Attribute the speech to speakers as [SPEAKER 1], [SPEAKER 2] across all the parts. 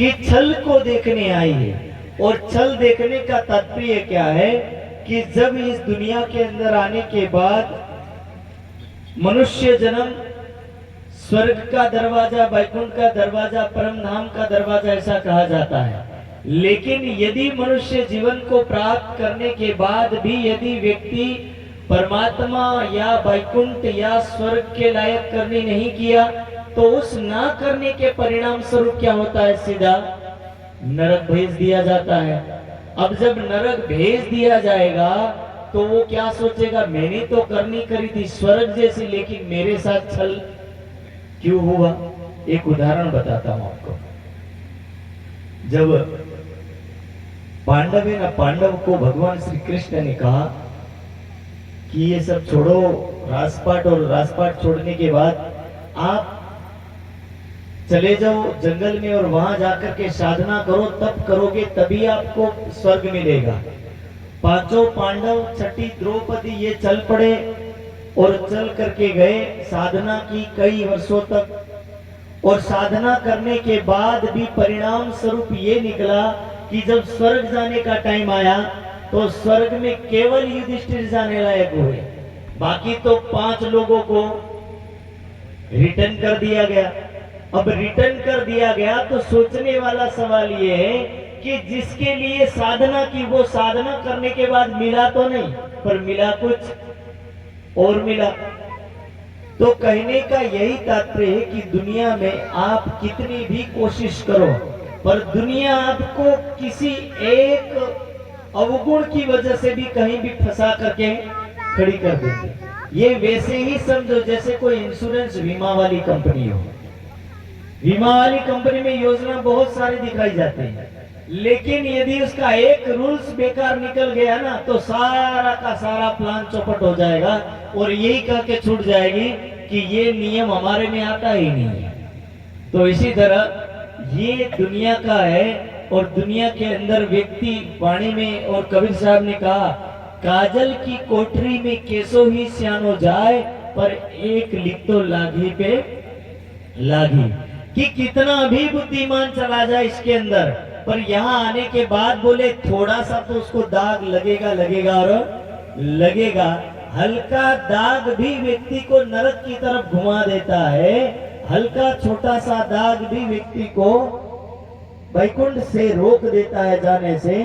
[SPEAKER 1] कि छल को देखने आई है। और छल देखने का तात्पर्य क्या है कि जब इस दुनिया के अंदर आने के बाद मनुष्य जन्म स्वर्ग का दरवाजा, वैकुंठ का दरवाजा, परम धाम का दरवाजा ऐसा कहा जाता है। लेकिन यदि मनुष्य जीवन को प्राप्त करने के बाद भी यदि व्यक्ति परमात्मा या वैकुंठ या स्वर्ग के लायक करने नहीं किया तो उस ना करने के परिणाम स्वरूप क्या होता है, सीधा नरक भेज दिया जाता है। अब जब नरक भेज दिया जाएगा तो वो क्या सोचेगा, मैंने तो करनी करी थी स्वर्ग जैसी, लेकिन मेरे साथ छल क्यों हुआ। एक उदाहरण बताता हूं आपको। जब पांडव को भगवान श्री कृष्ण ने कहा कि ये सब छोड़ो राजपाट, और राजपाट छोड़ने के बाद आप चले जाओ जंगल में और वहां जाकर के साधना करो, तप करोगे तभी आपको स्वर्ग मिलेगा। पांचों पांडव, छठी द्रौपदी ये चल पड़े और चल करके गए, साधना की कई वर्षों तक। और साधना करने के बाद भी परिणाम स्वरूप ये निकला कि जब स्वर्ग जाने का टाइम आया तो स्वर्ग में केवल युधिष्ठिर जाने लायक हुए, बाकी तो 5 लोगों को रिटर्न कर दिया गया। अब रिटर्न कर दिया गया तो सोचने वाला सवाल ये है कि जिसके लिए साधना की वो साधना करने के बाद मिला तो नहीं, पर मिला कुछ और मिला। तो कहने का यही तात्पर्य है कि दुनिया में आप कितनी भी कोशिश करो पर दुनिया आपको किसी एक अवगुण की वजह से भी कहीं भी फंसा करके खड़ी कर देगी। ये वैसे ही समझो जैसे कोई इंश्योरेंस बीमा वाली कंपनी हो। बीमा वाली कंपनी में योजना बहुत सारी दिखाई जाती है, लेकिन यदि उसका एक रूल्स बेकार निकल गया ना तो सारा का सारा प्लान चौपट हो जाएगा और यही कह के छूट जाएगी कि ये नियम हमारे में आता ही नहीं है। तो इसी तरह ये दुनिया का है और दुनिया के अंदर व्यक्ति, वाणी में और कबीर साहब ने कहा, काजल की कोठरी में केसो ही सियानो जाए पर एक लिख तो लागी पे लागी। कि कितना भी बुद्धिमान चला जाए इसके अंदर, पर यहाँ आने के बाद बोले थोड़ा सा तो उसको दाग लगेगा लगेगा और लगेगा। हल्का दाग भी व्यक्ति को नरक की तरफ घुमा देता है, हल्का छोटा सा दाग भी व्यक्ति को वैकुंठ से रोक देता है जाने से।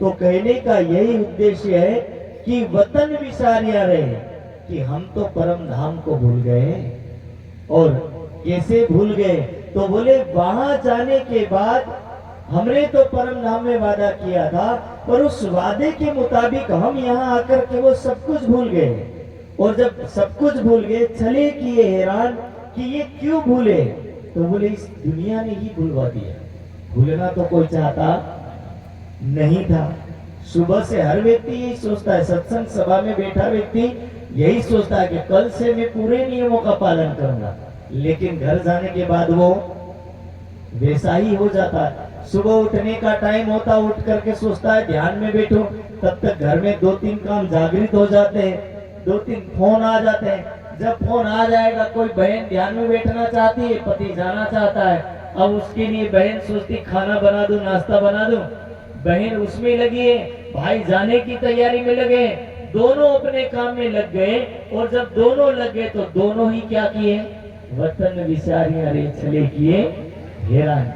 [SPEAKER 1] तो कहने का यही उद्देश्य है कि वतन विसारिया रहे कि हम तो परम धाम को भूल गए। और कैसे भूल गए, तो बोले वहां जाने के बाद हमने तो परम धाम में वादा किया था, पर उस वादे के मुताबिक हम यहाँ आकर के वो सब कुछ भूल गए। और जब सब कुछ भूल गए, चले किए हैरान कि ये क्यों भूले। तो बोले इस दुनिया ने ही भूलवा दिया। भूलना तो कोई चाहता नहीं था। सुबह से हर व्यक्ति यही सोचता है, सत्संग सभा में बैठा व्यक्ति यही सोचता है कि कल से मैं पूरे नियमों का पालन करूंगा, लेकिन घर जाने के बाद वो वैसा ही हो जाता है। सुबह उठने का टाइम होता, उठ करके सोचता है ध्यान में बैठो, तब तक घर में 2-3 काम जागृत हो जाते हैं, 2-3 फोन आ जाते हैं। जब फोन आ जाएगा, कोई बहन ध्यान में बैठना चाहती है, पति जाना चाहता है, अब उसके लिए बहन सोचती खाना बना दूं, नाश्ता बना दूं, बहन उसमें लगी है, भाई जाने की तैयारी में लगे, दोनों अपने काम में लग गए। और जब दोनों लग गए तो दोनों ही क्या किए, वतन विचारिया रे चले किए हैरान।